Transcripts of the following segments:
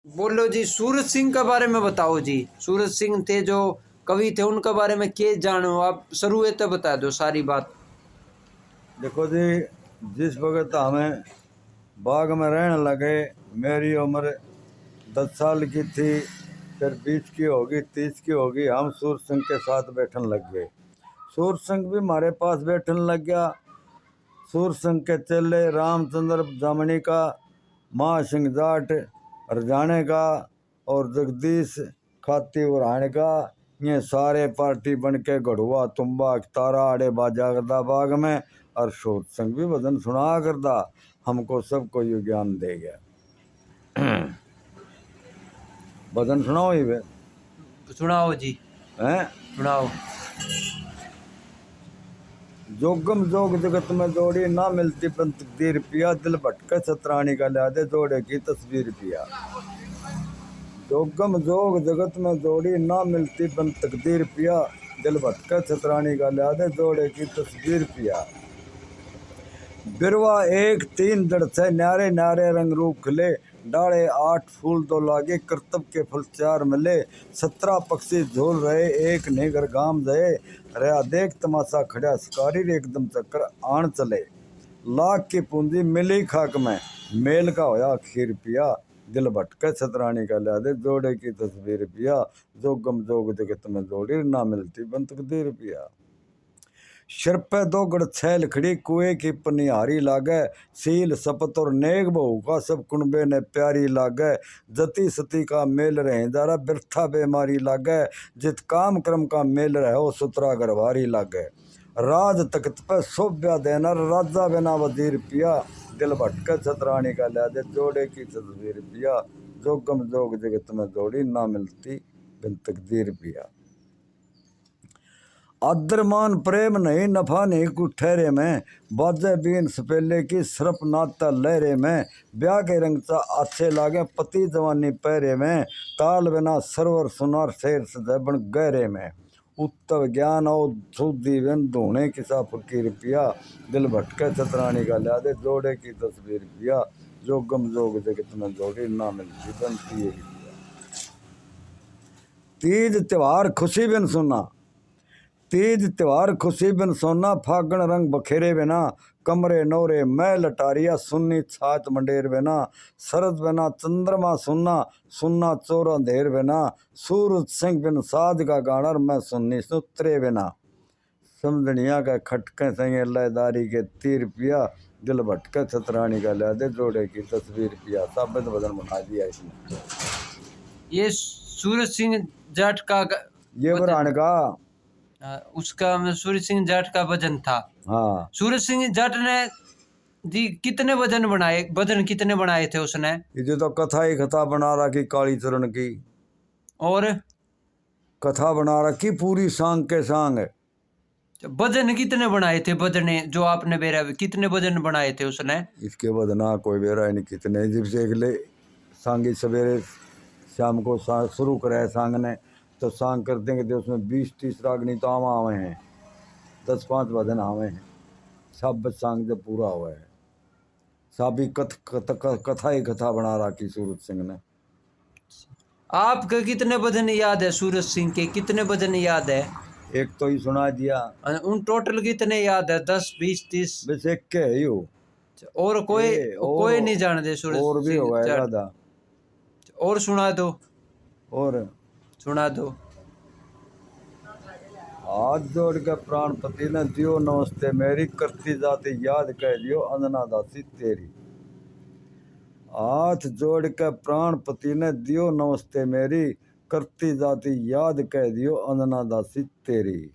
बोलो जी, सूरज सिंह के बारे में बताओ जी। सूरज सिंह थे जो कवि थे, उनके बारे में क्या जानो आप? शुरुआत बता दो सारी बात। देखो जी, जिस वक्त हमें बाग में रहने लगे, मेरी उम्र 10 साल की थी, फिर 20 की होगी, 30 की होगी, हम सूरज सिंह के साथ बैठने लग गए। सूरज सिंह भी हमारे पास बैठने लग गया। सूरज सिंह के चेले रामचंद्र जामनी का, महासिंह जाट रजाने का और जगदीश खाती उराण का, ये सारे पार्टी बन के गढ़ुआ तुम्बा तारा आड़े बाजा करदा बाग में। और सूरज सिंह भी भजन सुना करदा, हमको सबको ये ज्ञान दे गया। भजन सुनाओ ही वे सुनाओ जी, हैं। सुनाओ। जोगम जोग जगत में जोड़ी ना मिलती पण तकदीर पिया, दिल भटके सतरानी का ला दे जोड़े की तस्वीर पिया। जोगम जोग जगत में जोड़ी ना मिलती पण तकदीर पिया, दिल भटके सतरानी का ला दे जोड़े की तस्वीर पिया। बिरवा एक तीन जड़ से न्यारे न्यारे रंग रूप खिले, डाले 8 फूल तो लागे करतब के फल 4 मिले। 17 पक्षी झूल रहे एक नेगर गाम गए, रहा देख तमाशा खड़ा शिकारी एकदम चक्कर आन चले। लाख की पूंजी मिली खाक में, मेल का होया खीर पिया, दिल भटके सतरानी का ला दे जोड़े की तस्वीर पिया। जोगम जोग जगत में जोड़ी ना मिलती बन तकदीर पिया। सिर पे 2 गड़ छैल खड़ी कुएं की पनिहारी लागे, सील सपत और नेक बहू का सब कुनबे ने प्यारी लागे। जति सती का मेल रहे दारा बिरथा बेमारी लागे, जित काम क्रम का मेल रहे हो सुतरा गरवारी लागे। राज तख्त पे शोभ्या देना राजा बिना वजीर पिया, दिल भटके छतरानी का ला दे जोड़े की तस्वीर पिया। जोगम जोग जगत में जोड़ी ना मिलती बिन तकदीर पिया। आदरमान प्रेम नहीं नफा नहीं कुछ ठहरे में, बाजे बीन सपेले की सरप नाता लहरे में। ब्याह के रंग चा अच्छे लागे पति जवानी पहरे में, ताल बिना सरवर सुनार शेर सजैबन गहरे में। उत्तव ज्ञान और शुद्धि बिन धोने किसा फकीर पिया, दिल भटके छतरानी का ला दे जोड़े की तस्वीर पिया। जोगम जोग जगत में जोड़ी ना मिलती बनती है। तीज त्योहार खुशी बिन सुना, तीज त्योहार खुशी बिन सोना, फागण रंग बखेरे बिना, कमरे नौरे मैं लटारिया सुन्नी छात मंडेर बिना। शरद बिना चंद्रमा सुन्ना, सुन्ना चोर अंधेर बिना, सूरज सिंह बिन साध का गाना मैं सुन्नी सुतरे बिना। समझनिया का खटके संगे लयदारी के तीर पिया, दिल भटके छतरानी का ला दे जोड़े की तस्वीर पिया। साबित भजन बना दिया इसने। ये सूरज सिंह जाट का ये बुरहान का, उसका सूरज सिंह जाट का भजन था। हाँ। सूरज सिंह जाट ने जी कितने भजन बनाए, भजन कितने बनाए थे उसने? ये तो कथा ही कथा बना रखी काली चरण की, और कथा बना रखी पूरी सांग के सांग। भजन कितने बनाए थे? भजन जो आपने बेरा कितने भजन बनाए थे उसने? इसके बाद ना कोई बेरा नहीं कितने, जब से अगले सांगी सवेरे शाम को शुरू करे सांग ने, तो सांग कर देंगे तो उसमें 20-30 रागनी तो आवे हैं, 10-5 भजन आवे हैं। सब सांग जब पूरा हुआ है, साबी कथा ही कथा बना रखी सूरज सिंह ने। आपके कितने भजन याद है? सूरज सिंह के कितने भजन याद है? एक तो ही सुना दिया। उन टोटल कितने याद है? 10, 20, 30? बस एक के है यो, और कोई नहीं जानते सूरज और भी सिंह हुआ है जाट? दादा। और सुना दो, और सुना दो। हाथ जोड़ के प्राणपति ने दियो नमस्ते मेरी, करती जाती याद कह दियो अंजना दासी तेरी। हाथ जोड़ के प्राणपति ने दियो नमस्ते मेरी, करती जाती याद कह दियो अंजना दासी तेरी।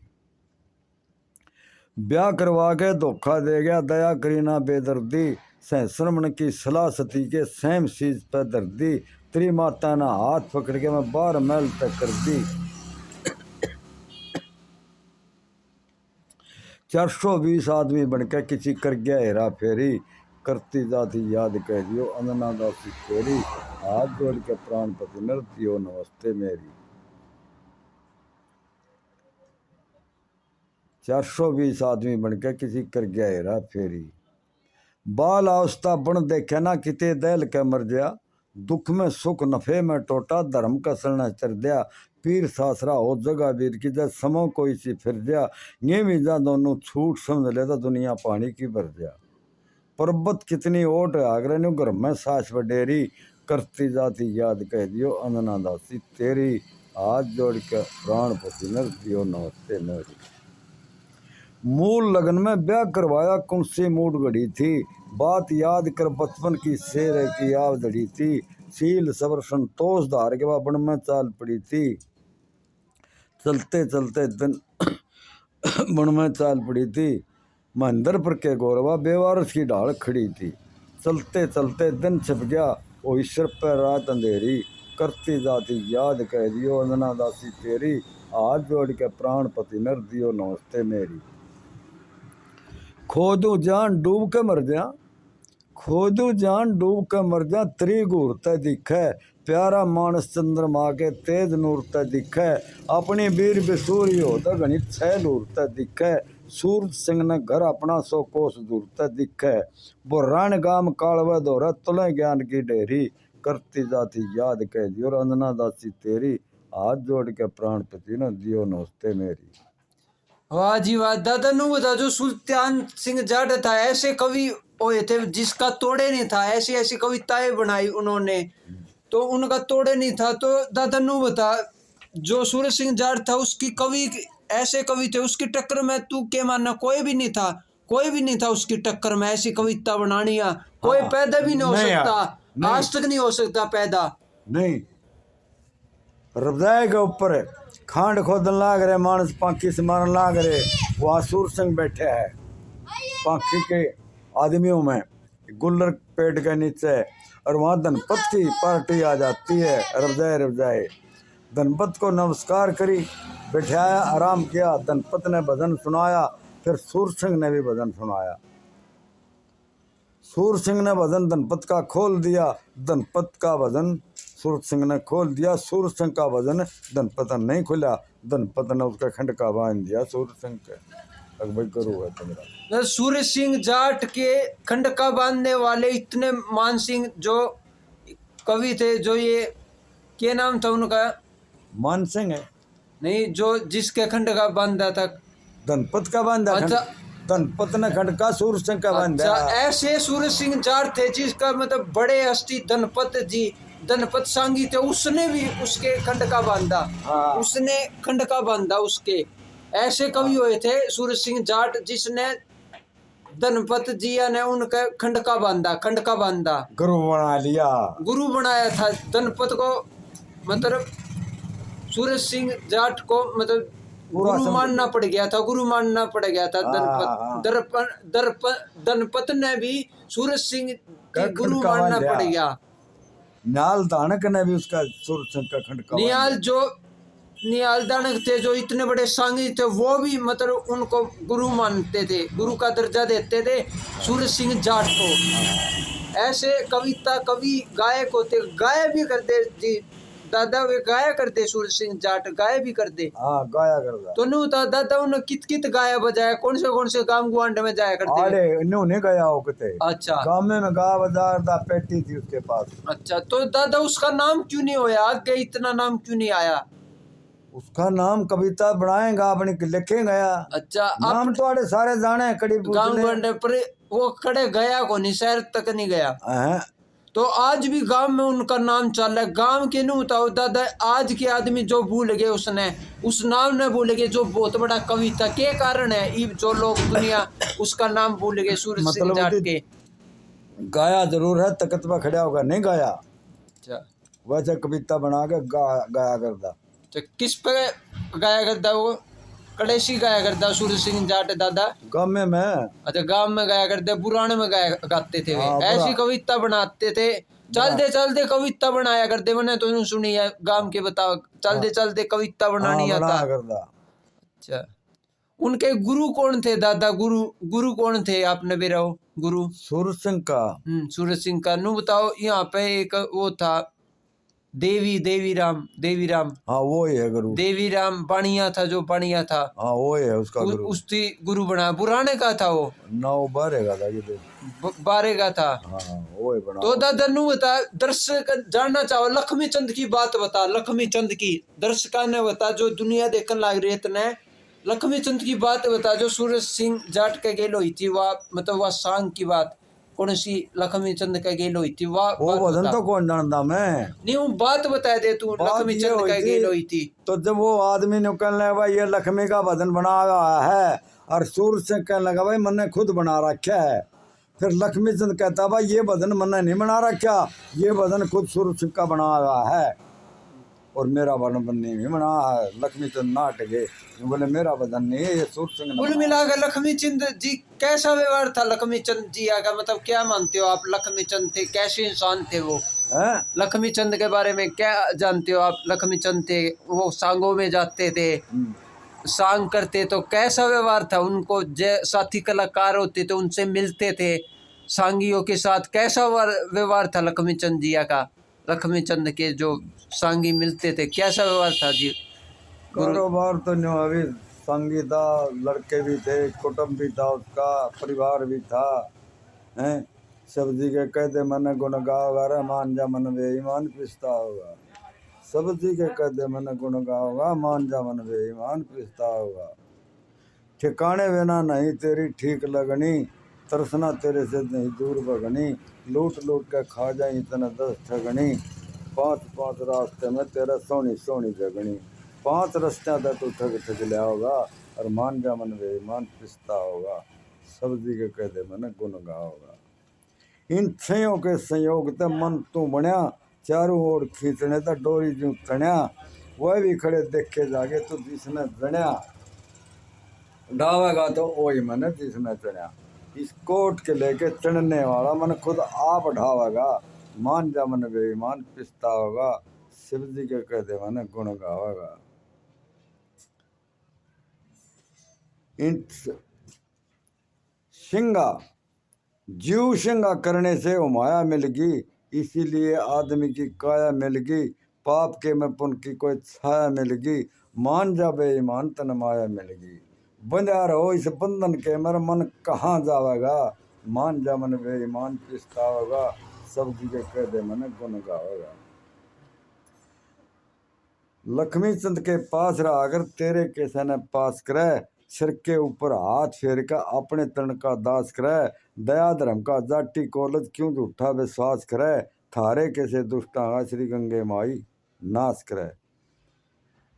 ब्याह करवा के धोखा दे गया दया करी ना बेदर्दी, सहस्रमण की सलाह सती के सहम सीज पे दर्दी। तेरी माता ने हाथ पकड़ के मैं 12 मैल तक कर दी। 420 आदमी बनके किसी कर गया हेरा फेरी, करती जाती याद कह दियो अंजना दासी तेरी। हाथ जोड़ के प्राणपति ने दियो नमस्ते मेरी। 420 आदमी बनके किसी कर गया हेरा फेरी। बाल अवस्था बन देखे ना किते दहल के मर गया, दुख में सुख नफे में टोटा धर्म का सलना चर दिया पीर सासरा हो जगह वीर की जब समो कोई सी फिर दिया ये भी जा दोनों छूट समझ लेता दुनिया पानी की भर दिया पर्वत कितनी ओट आगरे नु घर में सास वडेरी करती जाती याद कह दियो अंजना दासी तेरी हाथ जोड़ के प्राण पसीनर दियो नमस्ते मेरी। मूल लगन में ब्याह करवाया कौन सी मूड घड़ी थी बात याद कर बचपन की शेर की याद धड़ी थी सील सबर संतोष धार के बाद में चाल पड़ी थी चलते चलते दिन बन में चाल पड़ी थी महेंद्र पर के गौरवा बेवारस की ढाल खड़ी थी चलते चलते दिन छिप गया ओ ईश्वर पर रात अंधेरी करती जाती याद कह दियो अंजना दासी तेरी हाथ जोड़ के प्राण पति नर दियो नमस्ते मेरी। खोदू जान डूब के मर जा खोदू जान डूब के मर जा त्री घूरते दिखे प्यारा मानस चंद्रमा के तेज नूरते दिखे अपनी वीर बिसूरी हो तो गणित छह नूरते दिखे सूरज सिंह ने घर अपना सौ कोस दूरते दिखे वो रण गाम कालवे दौरा तुले ज्ञान की डेरी करती जाती याद कह दियो अंजना दासी तेरी हाथ जोड़ के प्राण पति न दियो नमस्ते मेरी। वाह जी वाह। दादा नु बता जो सुल्तान सिंह जाट था ऐसे कवि हुए थे जिसका तोड़े नहीं था ऐसी ऐसी कविताएं बनाई उन्होंने तो उनका तोड़े नहीं था। तो दादा नु बता जो सूरज सिंह जाट था उसकी कवि ऐसे कवि थे उसकी टक्कर में तू क्या मानना कोई भी नहीं था उसकी टक्कर में ऐसी कविता बनानी है कोई पैदा भी नहीं हो सकता आज तक नहीं हो सकता पैदा नहीं। हृदय के ऊपर खांड खोदन लाग रहे मानस पाखी से मारन लाग रहे वहाँ सूर सिंह बैठे है पाखी के आदमियों में गुल्लर पेड़ के नीचे और वहाँ धनपत की पार्टी आ जाती है रवजाए धनपत को नमस्कार करी बैठाया आराम किया धनपत ने भजन सुनाया फिर सूर सिंह ने भी भजन सुनाया सूर सिंह ने भजन धनपत का खोल दिया धनपत का भजन सूर सिंह ने खोल दिया सूर सिंह का भजन धनपत ने नहीं खोला धनपत ने उसका खंड का बांध दिया सूर सिंह के भाई करो है तुम्हारा। सूरज सिंह जाट के खंड का बांधने वाले इतने मान सिंह जो कवि थे जो ये क्या नाम था उनका मान सिंह है नहीं जो जिसके खंड का बांधा था धनपत का बांधा अच्छा धनपत ने खंड का सूर सिंह का बांधा अच्छा ऐसे सूरज सिंह जाट थे जिसका मतलब बड़े हस्ती धनपत सांगी थे उसने भी उसके खंड का बांधा उसने खंड का बांधा उसके ऐसे कवि हुए थे सूरज सिंह जाट जिसने धनपत जिया ने उनका खंड का बांधा गुरु बना लिया गुरु बनाया था धनपत को मतलब सूरज सिंह जाट को मतलब गुरु मानना पड़ गया था धनपत ने भी सूरज सिंह की गुरु मानना पड़ गया। निहाल दानक ने भी उसका सूरज सिंह का खंड का निहाल दानक थे जो इतने बड़े सांगी थे वो भी मतलब उनको गुरु मानते थे गुरु का दर्जा देते थे सूरज सिंह जाट को। ऐसे कवि गायक होते गाया भी करते जी दादा वे गाया करते सूरज सिंह जाट गाया भी करते गाया करता तो नहीं होता दादा उन्हें कित गाया बजाया कौन से गांव गुआंड में जाया करते अरे इन्होंने गाया हो कते अच्छा गांव में गा बाजार दा पेटी थी उसके पास अच्छा तो दादा उसका नाम क्यों नहीं होया आगे इतना नाम क्यों नहीं आया उसका नाम कविता बनाएगा अपने लिखे गया अच्छा नाम तो सारे जाने कड़ी गांव गुआंड पर वो कड़े गया को नहीं शहर तक नहीं गया तो आज भी गांव में उनका नाम चल रहा है गांव के नहीं बताओ दादा आज के आदमी जो भूल गए उसने उस नाम ने भूल गए जो बहुत बड़ा कवि था के कारण है जो लोग दुनिया उसका नाम भूल गए सूरज सिंह जाट के गाया जरूर है तकत में खड़ा होगा नहीं गाया अच्छा वैसे कविता बना के गाया करता तो किस पे गाया करता वो कड़ेसी गाया करता सूरज सिंह जाट दादा गाँव में अच्छा गांव में गाया करते पुराने में गाते थे ऐसी कविता बनाते थे चलते कविता बनाया करते मैंने तो सुनी है गांव के बताओ चलते कविता बनानी आता अच्छा उनके गुरु कौन थे दादा गुरु कौन थे आपने भी रहो गुरु सूरज सिंह का सूरज सिंह का नू बताओ यहाँ पे एक वो था देवी राम हाँ वो ही है गुरु। देवी राम बाणिया था, जो बाणिया था हाँ वो ही है उसका गुरु। उसकी गुरु बना। पुराने का था वो, 9 12 का था ये तो। बारे का था। हाँ वो ही बना। तो दादा नु बता, दर्शक जानना चाहो लक्ष्मी चंद की बात बता, लक्ष्मी चंद की दर्शका ने बता, जो दुनिया देखने लग रही है, लक्ष्मी चंद की बात बता, जो सूरज सिंह जाट के गेल हुई थी, वह मतलब वह सांग की बात कौन सी लक्ष्मी चंद का गेल हुई थी, वह वो भजन तो कौन जानता मैं। नहीं वो बात बता दे तू, लक्ष्मी चंद का गेल हुई थी। तो जब वो आदमी ने कहने लगा भाई ये लक्ष्मी का भजन बना रहा है, और सूरज सिंह कहने लगा भाई मैंने खुद बना रखा है। फिर लक्ष्मी चंद कहता भाई ये भजन मैंने नहीं बना रखा, ये भजन खुद सूरज सिंह का बना रहा है, और मेरा भजन नहीं बना है। लक्ष्मी चंद नाट गए, बोले मेरा भजन नहीं है, ये सूरज सिंह ने कुल मिलाकर लक्ष्मी चंद जी कैसा व्यवहार था लक्ष्मी चंद जी का, मतलब क्या मानते हो आप लक्ष्मी चंद थे, कैसे इंसान थे वो? लक्ष्मी चंद के बारे में क्या जानते हो आप? लक्ष्मी चंद थे, वो सांगों में जाते थे, सांग करते, तो कैसा व्यवहार था उनको? साथी कलाकार होते थे उनसे मिलते थे, सांगियों के साथ कैसा व्यवहार था लक्ष्मी चंद जी का? लक्ष्मी चंद के जो सांगी मिलते थे कैसा व्यवहार था जी? कारोबार तो नहीं, अभी संगी था, लड़के भी थे, कुटुंब भी था, उसका परिवार भी था। हैं सब्जी के कहते मन गुण गाओगा, रे मान जा मन बेईमान पिसता होगा। सब्जी के कहते मन गुण गाओगा, मान जा मन बेईमान पिसता होगा। ठिकाने बिना नहीं तेरी ठीक लगनी, तरसना तेरे से नहीं दूर भगनी। लूट लूट के खा जाई इतना 10 ठगनी, 5 रास्ते में तेरा सोनी सोनी जगनी। 5 रास्ते तक तू ठग ठग लिया होगा, और मान जा मन बेईमान पिसता होगा। सब्जी के कहते मन गुण गाओगा। इन छयों के संयोग ते मन तू बनया, चारों ओर खींचने ते डोरी जू तणया। वह भी खड़े देखे जागे तो जिसने जणया, डावेगा तो वही मन जिसने चढ़ा। इस कोट के लेके चढ़ने वाला मन खुद आप ढावेगा, मान जा मन बेईमान पिसता होगा। शिव जी के कहते मन गुण गावेगा। इन सिंगा जीव सिंगा करने से वो माया मिलगी, इसीलिए आदमी की काया मिलगी। पाप के में पुण्य की कोई छाया मिलगी, मान जा बेईमान तन माया मिलगी। बंधा रहो इस बंधन के मेरा मन कहाँ जावेगा, मान जा मन बेईमान पिसता होगा। सब जी के कह दे मन गुण गावेगा। लक्ष्मी चंद के पास रहा अगर तेरे कैसे न पास करे, सिर के ऊपर हाथ फेर का अपने तन का दास करे। दया धर्म का जाटी कॉलेज क्यों झूठा विश्वास करे, थारे कैसे दुष्टा श्री गंगे माई नाश करे।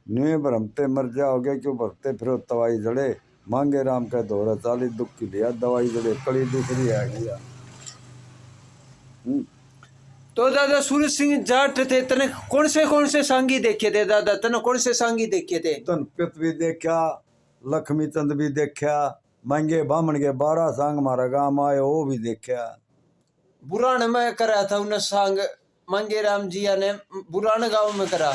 न्यू भरमते मर जाओगे क्यों भरते फिर दवाई जड़े, मांगे राम का दोहरा 40 दुख की लिया दवाई जड़े। कड़ी दूसरी आ गया। तो दादा सूरज सिंह जाट थे, तने कौन से सांगी देखे थे दादा? तने कौन से सांगी देखे थे? तनपित भी देखा, लक्ष्मी चंद भी देखा, मांगे बामण के 12 सांग मारा गांव आए वो भी देखा। बुरान में करा था उन्हें सांग, मांगे राम जी ने बुरान गांव में करा।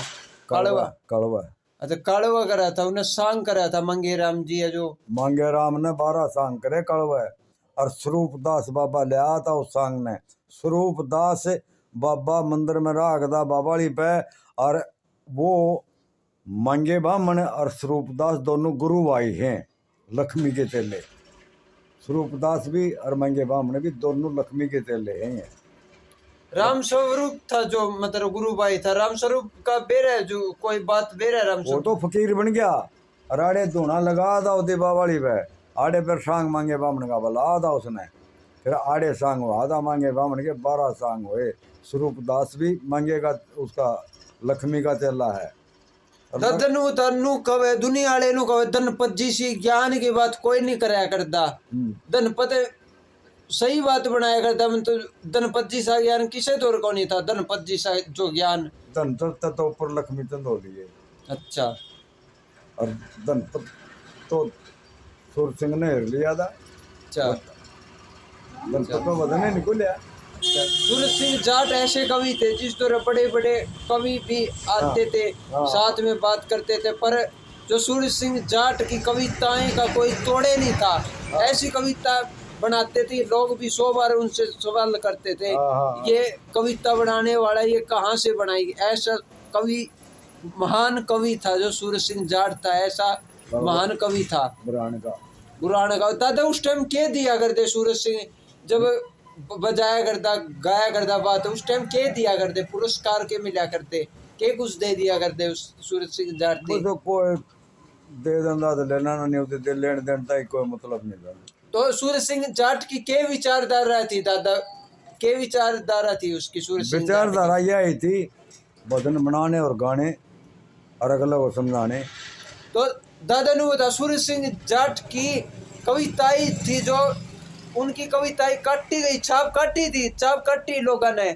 कड़वा अच्छा काड़वा करा था उन्हें, सांग करा था मांगे राम जी जो मांगे राम ने 12 सांग करे कड़वा। और स्वरूप दास बाबा ले आया था उस सांग ने। स्वरूप दास बाबा मंदिर में राखदा बाबाली पे, और वो मांगे बामन और स्वरूप दास दोनों गुरु भाई हैं लक्ष्मी के चेले। स्वरूप दास भी और मांगे बामन भी दोनों लक्ष्मी के चेले हैं। राम स्वरूप था जो मतलब गुरु भाई था, राम स्वरूप का बेरा जो कोई बात बेरा राम वो तो फकीर बन गया, और आड़े धूना लगा था उदय बाबाली पे, आड़े पर सांग मांगे बामन का बला था उसने। फिर आड़े सांग हुआ था मांगे बामन के 12 सांग हुए। स्वरूप दास भी मांगे का उसका लक्ष्मी का चेला है। ददनु तनु कवे दुनिया वाले नु कवे धनपत जी सी ज्ञान की बात कोई नहीं कराया करता। धनपत सही बात बनाया करता, मतलब धनपत जी सा ज्ञान किसे तौर को नहीं था। धनपत जी सा जो ज्ञान धनपत तो ऊपर लक्ष्मी चंद हो लिए। अच्छा, और धनपत तो सूरज सिंह ने हिर लिया था। अच्छा, धनपत तो बदने निकलिया। सूरज सिंह जाट ऐसे कवि थे जिस तरह बड़े बड़े कवि भी आते थे, साथ में बात करते थे, पर जो सूरज सिंह जाट की कविताएं का कोई तोड़े नहीं था। ऐसी कविता बनाते थे, लोग भी 100 बार उनसे सवाल करते थे हाँ। ये कविता बनाने वाला ये कहाँ से बनाई। ऐसा कवि, महान कवि था जो सूरज सिंह जाट था, ऐसा महान कवि था बुरान का। पुराने का। दादा उस टाइम के दिया करते सूरज सिंह जब बजाया करता गाया करता बात, उस टाइम के दिया करते, पुरस्कार के मिला करते, के कुछ दे दिया करते उस सूरज सिंह जाट थे। तो कोई दे देंदा तो लेना नहीं होते, दे लेन देन का कोई मतलब नहीं था। तो सूरज सिंह जाट की के विचारधारा थी दादा, के विचारधारा थी उसकी सूरज सिंह जाट विचारधारा यही थी, भजन बनाने और गाने और अगला को समझाने। तो दादा ने बता सूरज सिंह जाट की कविताएं थी जो उनकी कविताएं काटी गई, छाप काटी थी, छाप काटी लोगों ने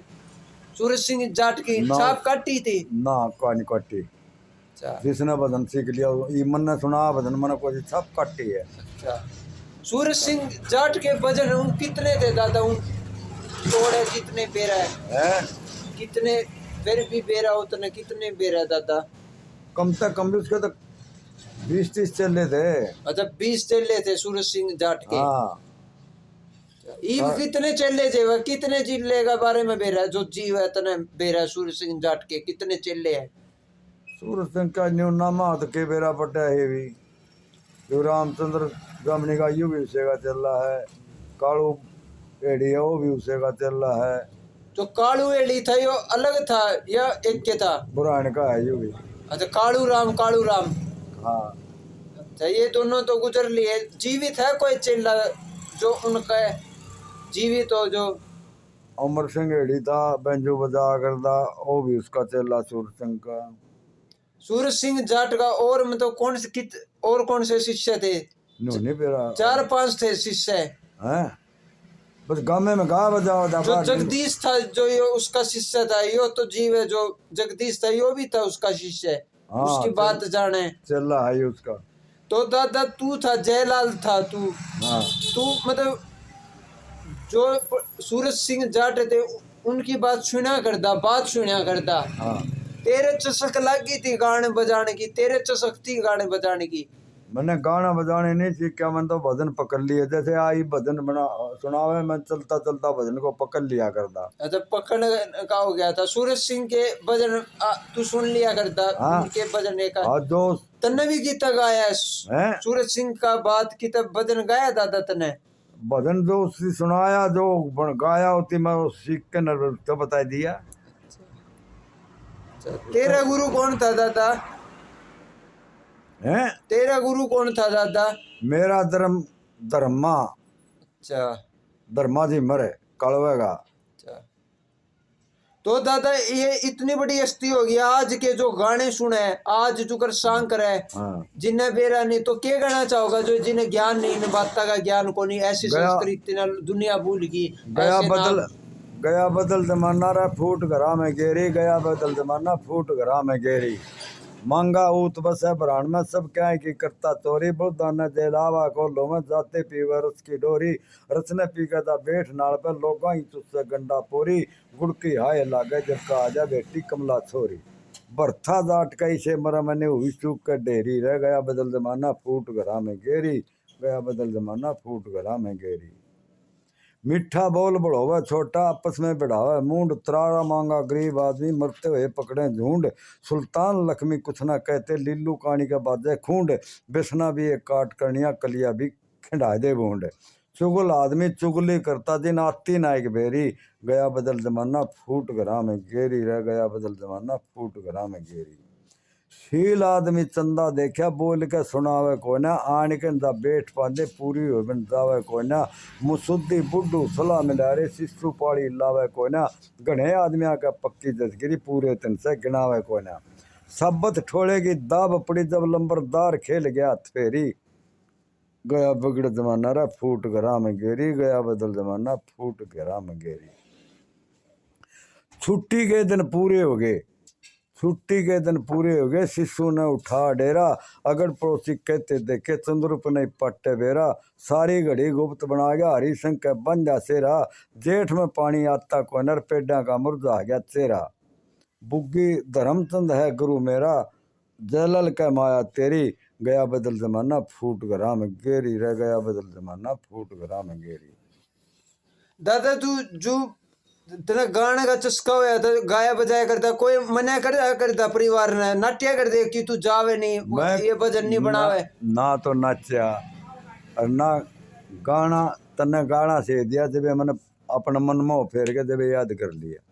सूरज सिंह जाट की ना। छाप काटी थी। ना कहानी काटी, अच्छा जिसने भजन सीख लिया ये मन ने सुना भजन मन को सब काटी है। अच्छा। सूरज सिंह जाट के भजन उन कितने थे दादा, उन तोड़े जितने बेरा हैं? कितने फिर भी बेरा उतने कितने बेरा दादा? कम से कम भी उसके तो 20-30 चले थे। अच्छा 20 चेले थे सूरज सिंह जाट के। हाँ। ईव कितने चेले थे वह, कितने जिले का बारे में बेरा जो जीव है इतने बेरा सूरज सिंह जाट के कितने चेले हैं? सूरज सिंह का न्यूनामा तो के बेरा पटा है भी, जो रामचंद्र गमनी का यू भी उसे का चल रहा है, कालू एड़ी है वो भी उसे का चल रहा है। जो कालू एली था यो अलग था या एक के था? बुरान का है यू भी। अच्छा कालू राम, कालू राम। हाँ। अच्छा ये दोनों तो गुजर लिए। जीवित है कोई चेला जो उनका जीवित हो जो? अमर सिंह एड़ी था, बैंजो बजा करता, वो भी उसका चला सूरज सिंह का। सूरज सिंह जाट का और मतलब कौन से और कौन से शिष्य थे? नहीं पेरा 4-5 थे शिष्य हैं, बस गामे में गा बजा जो जगदीश था जो ये उसका शिष्य था, यो तो जीव है जो जगदीश था यो भी था उसका शिष्य। हाँ, उसकी बात जाने चल रहा है उसका। तो दादा तू था जयलाल था तू। हाँ। तू मतलब जो सूरज सिंह जाट थे उनकी बात सुना करता, बात सुना करता। हाँ। तेरे चसक लगी थी गाने बजाने की, तेरे चसक थी गाने बजाने की? मैंने गाना बजाने नहीं सीखा, मैंने तो भजन पकड़ लिया, जैसे आई भजन बना सुनावे मैं चलता चलता भजन को पकड़ लिया करता। अच्छा पकड़ का हो गया था। सूरज सिंह के भजन तू सुन लिया करता? हाँ। उनके भजन एक हाँ जो तन्ने भी गीता गाया है हैं? सूरज सिंह का बात की तब भजन गाया दादा तने? भजन जो उसने सुनाया जो गाया होती मैं वो सीख के न तो बता दिया। तेरा गुरु कौन था दादा? हैं? तेरा गुरु कौन था दादा? मेरा धर्मा अच्छा धर्मा जी मरे कड़वेगा। अच्छा। तो दादा ये इतनी बड़ी हस्ती हो गई, आज के जो गाने सुने आज जुकर सांग करे हाँ। जिन्हें बेरा नहीं तो क्या कहना चाहोगा जो जिन्हें ज्ञान नहीं, इन बातों का ज्ञान को नहीं, ऐसी संस्कृति ना दुनिया भूल गई। गया बदल जमाना रा फूट घरा में गेरी, गया बदल जमाना फूट घरा में गेरी, मांगा ऊत बस है बरान में सब क्या है कि करता चोरी, बुदाना जलावा को लो में जाते पीवे रस की डोरी, रसने पी का दा बैठ नाल पे लोगा ही तुझसे गंडा पोरी, गुड़की हाय लागे जब का आजा बेटी कमला छोरी, बरथा जाट कई से मरा मैंने हुई चूक कर डेरी, रह गया बदल जमाना फूट घरा में गेरी, गया बदल जमाना फूट घरा में गेरी। मीठा बोल बढ़ावा छोटा आपस में बढ़ावा मूंड, त्रारा मांगा गरीब आदमी मरते हुए पकड़े झूंड, सुल्तान लक्ष्मी कुछ ना कहते लीलू कानी का बाजे खूंड, बेसना भी एक काट करनिया कलिया भी खिंडा दे बूंड, चुगल आदमी चुगली करता दिन आती नायक बेरी, गया बदल जमाना फूट घरा में गेरी, रह गया बदल जमाना फूट घरा में गेरी। शील आदमी चंदा देखा बोल के सुनावे को ना, आन के दा बैठ पांदे पूरी हो बन जावे को ना, मुसुद्दी बुड्ढू सलाह मिला रे शिशु पाड़ी लावे को ना, घने आदमिया का पक्की दसगिरी पूरे तन से गिनावे को ना, सबत ठोड़े की दाब पड़ी जब लंबरदार खेल गया फेरी, गया बिगड़ जमाना रा फूट घरा में गेरी, गया बदल जमाना फूट घरा में गेरी। छुट्टी के दिन पूरे हो गए, छुट्टी के दिन पूरे हो गए, शिशु ने उठा डेरा, अगर पड़ोसी कहते देखे चंद्रुप नहीं पट्टे बेरा, सारी घड़ी गुप्त बना गया हरी संग के बन जा सेरा, जेठ में पानी आता कोनर पेडा का मुरझा गया चेहरा, बुग्गी धर्मचंद है गुरु मेरा, जयलल का माया तेरी, गया बदल जमाना फूट घरा में गेरी, रह गया बदल जमाना फूट घरा में गेरी। दादा तू जो तेरा गाने का चस्का होया था, गाया बजाया करता, कोई मना करता परिवार ने नाट्या कर दे कि तू जावे नहीं, ये भजन नहीं बनावे? ना तो नाचा और ना गाना, तने गाना से दिया जब मैंने अपना मन में फेर के जब याद कर लिया।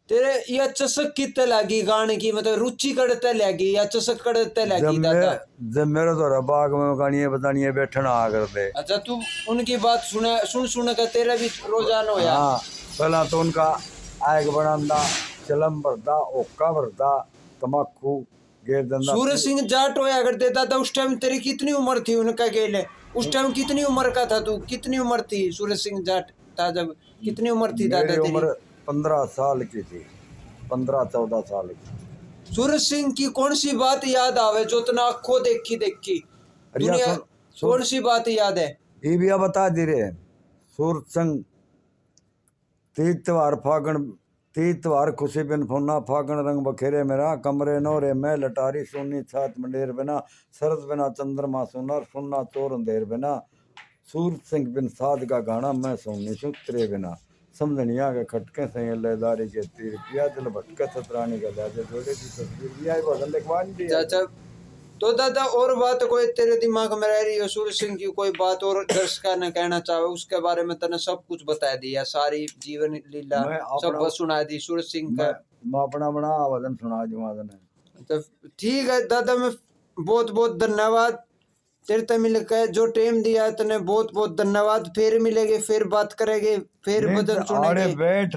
तेरे यह चसक कितने लगी गाने की, मतलब रुचि कड़ते लगी या चसक कड़ते लगी दादा? जब मेरे तो बाग में गानिया बतानिया बैठना आ करते। अच्छा, तू उनकी बात सुन कर तेरा भी रोजाना होया? हाँ, पहला तो उनका आग बनांदा, चलम भरदा, ओका भरदा, तमाकू गेर दंदा। सूरज सिंह जाट होया करते दादा, उस टाइम तेरी कितनी उम्र थी उनका गेले? उस टाइम कितनी उम्र का था तू? कितनी उम्र थी सूरज सिंह जाट था जब? कितनी उम्र थी दादा तेरी? उम्र 15 साल की थी, 15-14 साल की। सूरज सिंह की कौन सी बात याद आवे जो तना आंखों देखी दुनिया? कौन सी बात याद है? ये भी बता दे रहे। सूरज सिंह तीतवार फागण, तीतवार खुशी बिन फोना, फागण रंग बखेरे मेरा, कमरे नौरे में लटारी सोनी छात मंडेर बिना, सरद बिना चंद्रमा सोनार, सुनना चोर अंधेर बिना, सूरज सिंह बिन साध का गाना, मैं सोनी सुतरे बिना, समझनिया के खटके से लहदारी के तीर पिया, दिल भटके सतरानी का लाजे जोड़े की तस्वीर भी आई बदल लिखवान दी। चाचा तो दादा और बात कोई तेरे दिमाग में रह रही है सूरज सिंह की, कोई बात और दर्शक ने कहना चाहे उसके बारे में? तने सब कुछ बता दिया, सारी जीवन लीला सब सुना दी सूरज सिंह का। मैं अपना बना आवाजन सुना दूँ। तो ठीक है दादा, मैं बहुत बहुत धन्यवाद तेरे ते मिलकर, जो टाइम दिया तने बहुत बहुत धन्यवाद। फिर मिलेंगे, फिर बात करेंगे, फिर भजन सुनेंगे। बैठ